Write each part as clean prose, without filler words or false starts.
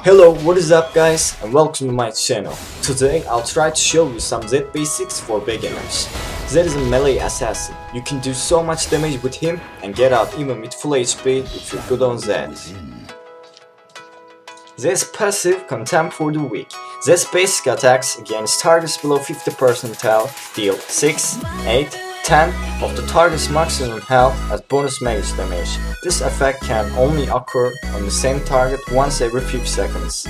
Hello, what is up guys, and welcome to my channel. Today I'll try to show you some Z basics for beginners. Z is a melee assassin. You can do so much damage with him and get out even with full HP if you're good on Z. Z's passive, Contempt for the Weak. Z's basic attacks against targets below 50% health deal 6, 8, 10 of the target's maximum health as bonus magic damage. This effect can only occur on the same target once every few seconds.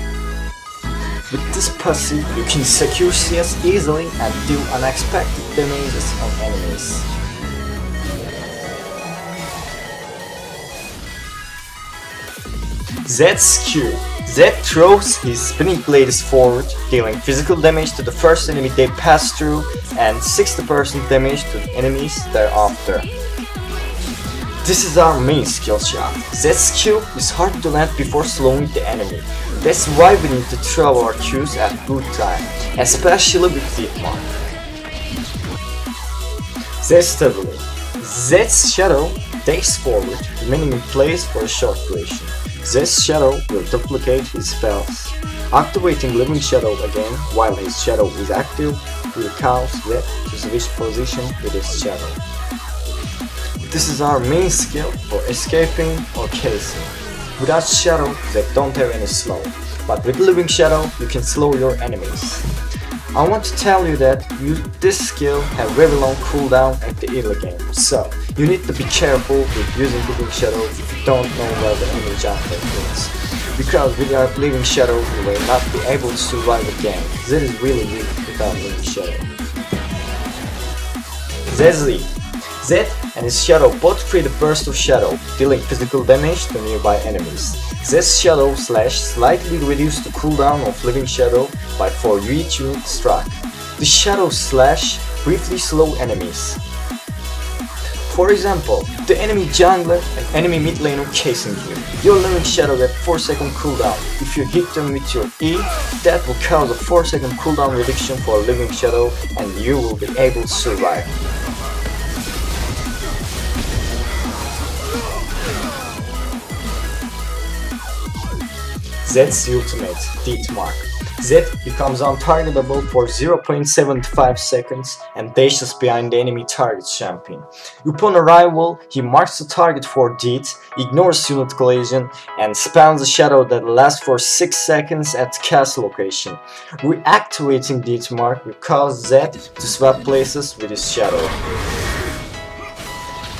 With this passive, you can secure CS easily and do unexpected damages on enemies. Z's Q. Z throws his spinning blades forward, dealing physical damage to the first enemy they pass through and 60% damage to the enemies thereafter. This is our main skill shot. Z's Q is hard to land before slowing the enemy. That's why we need to throw our Qs at good time, especially with deep mark. Z's Stability. Z's Shadow takes forward, remaining in place for a short duration. Z's Shadow will duplicate his spells. Activating Living Shadow again while his Shadow is active will cause Z to switch position with his Shadow. This is our main skill for escaping or casing. Without Shadow, Z don't have any slow, but with Living Shadow you can slow your enemies. I want to tell you that this skill have very long cooldown at the early game, so you need to be careful with using Living Shadow if you don't know where the enemy jungle is. Because without Living Shadow you will not be able to survive the game. Z is really weak without Living Shadow. ZZ. Z and his Shadow both create a burst of Shadow, dealing physical damage to nearby enemies. Z's Shadow Slash slightly reduces the cooldown of Living Shadow by 4 each unit struck. The Shadow Slash briefly slow enemies. For example, the enemy jungler and enemy mid laner casing you. Your Living Shadow at 4-second cooldown. If you hit them with your E, that will cause a 4-second cooldown reduction for Living Shadow and you will be able to survive. Z's Ultimate, Death Mark. Z becomes untargetable for 0.75 seconds and dashes behind the enemy target champion. Upon arrival, he marks the target for death, ignores unit collision, and spams a shadow that lasts for 6 seconds at the cast location. Reactivating Death Mark will cause Z to swap places with his shadow.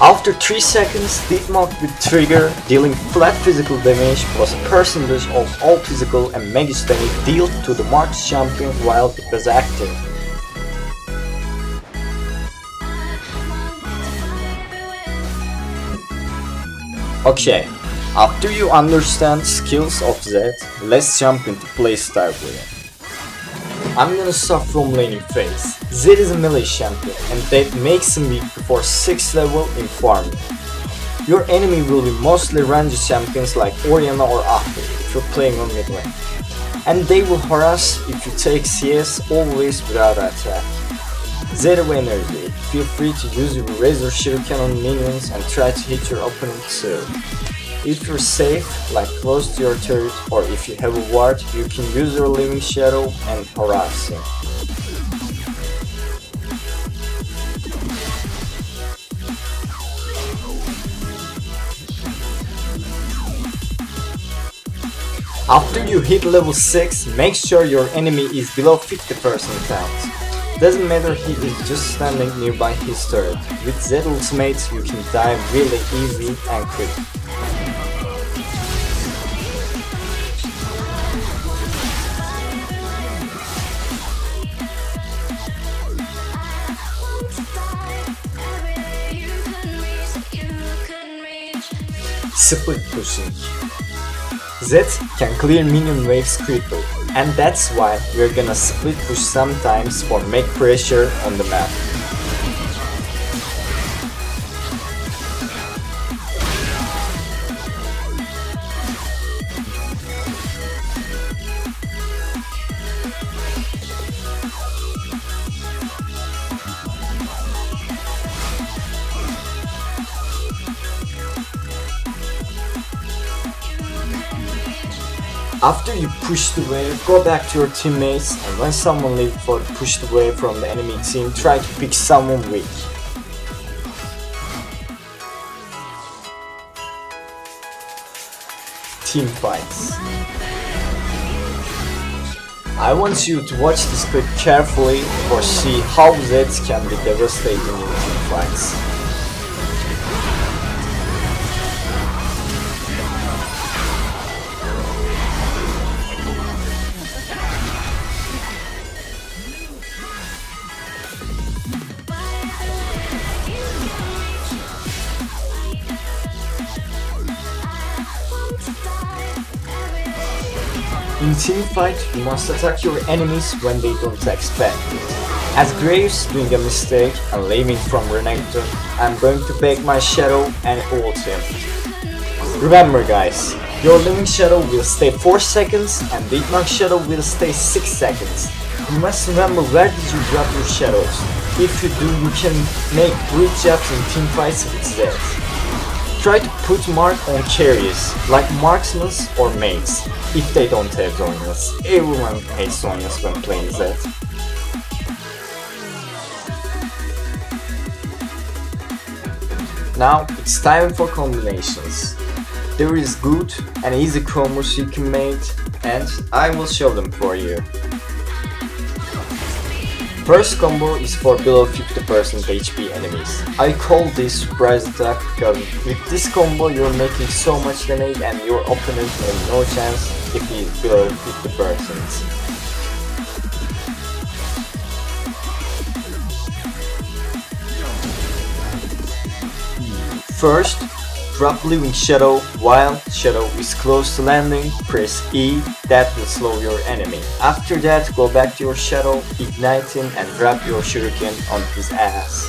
After 3 seconds, Death Mark will trigger, dealing flat physical damage plus a percentage of all physical and magic damage dealt to the marked champion while it was active. Okay, after you understand skills of Z, let's jump into playstyle with it. I'm gonna start from laning phase. Z is a melee champion and that makes him weak before 6th level in farming. Your enemy will be mostly ranged champions like Orianna or Ahri if you're playing on mid lane. And they will harass if you take CS always without attack. Zero energy, feel free to use your Razor Shuriken on minions and try to hit your opponent too. If you're safe, like close to your turret, or if you have a ward, you can use your Living Shadow and harass him. After you hit level 6, make sure your enemy is below 50% health. Doesn't matter if he is just standing nearby his turret. With Z Ultimate you can die really easy and quick. Split pushing. Z can clear minion waves quickly, and that's why we're gonna split push sometimes for make pressure on the map. After you push the wave, go back to your teammates, and when someone leaves for the push the wave from the enemy team, try to pick someone weak. Teamfights. I want you to watch this clip carefully or see how Zeds can be devastating in teamfights. In teamfight, you must attack your enemies when they don't expect it. As Graves doing a mistake and leaving from Renekton, I'm going to bake my shadow and ult him. Remember guys, your living shadow will stay 4 seconds and Deepmark shadow will stay 6 seconds. You must remember where did you drop your shadows. If you do, you can make great jobs in teamfights with Zed. Try to put mark on carries, like marksmen or mates, if they don't have Zonias. Everyone hates Zonias when playing Zed. Now it's time for combinations. There is good and easy combos you can make, and I will show them for you. First combo is for below 50% HP enemies. I call this surprise attack because with this combo you're making so much damage and your opponent has no chance if he is below 50%. First, drop Living Shadow while Shadow is close to landing, press E, that will slow your enemy. After that, go back to your Shadow, ignite him and drop your shuriken on his ass.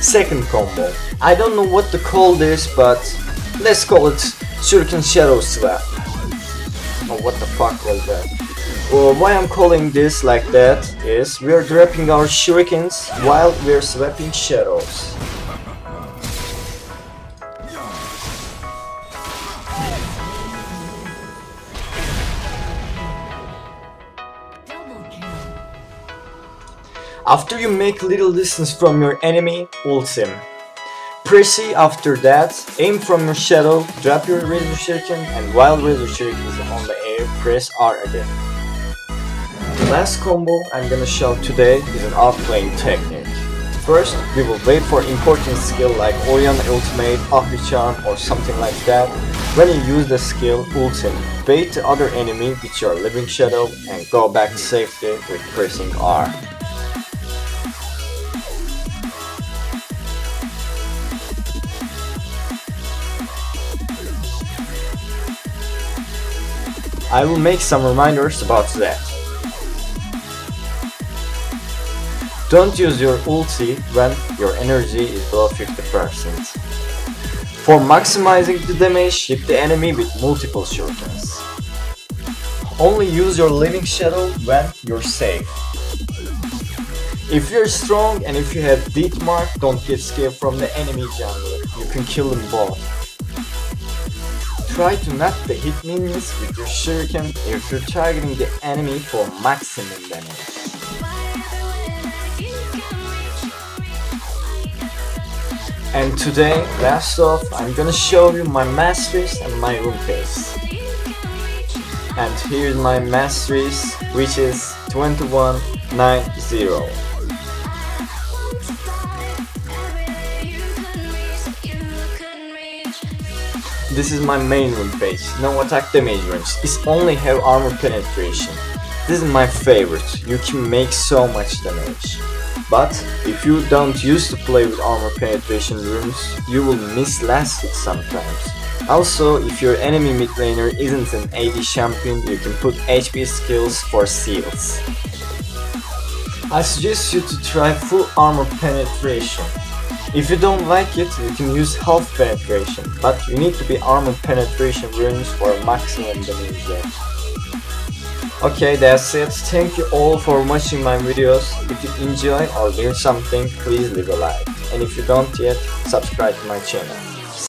Second combo. I don't know what to call this, but let's call it Shuriken Shadow Swap. Oh, what the fuck was that? Well, why I'm calling this like that is we are dropping our shurikens while we are swapping shadows. After you make little distance from your enemy, ult him. Press E after that, aim from your shadow, drop your razor shuriken, and while razor shuriken is on the air, press R again. The last combo I'm gonna show today is an outplaying technique. First, we will wait for important skill like Orion Ultimate, Ahri Charm or something like that. When you use the skill, ult him, bait the other enemy with your living shadow and go back to safety with pressing R. I will make some reminders about that. Don't use your ulti when your energy is below 50%. For maximizing the damage, hit the enemy with multiple shurikens. Only use your living shadow when you're safe. If you're strong and if you have Deepmark, don't get scared from the enemy jungler. You can kill them both. Try to knock the hit minions with your shuriken if you're targeting the enemy for maximum damage. And today, last off, I'm gonna show you my Masteries and my Rune Page. And here's my Masteries, which is 2190. This is my main Rune Page, no attack damage range, it's only have armor penetration. This is my favorite, you can make so much damage. But if you don't use to play with armor penetration runes, you will miss last hit sometimes. Also, if your enemy mid laner isn't an AD champion, you can put HP skills for seals. I suggest you to try full armor penetration. If you don't like it, you can use half penetration, but you need to be armor penetration runes for maximum damage there. Okay, that's it. Thank you all for watching my videos. If you enjoy or learn something, please leave a like. and if you don't yet, subscribe to my channel.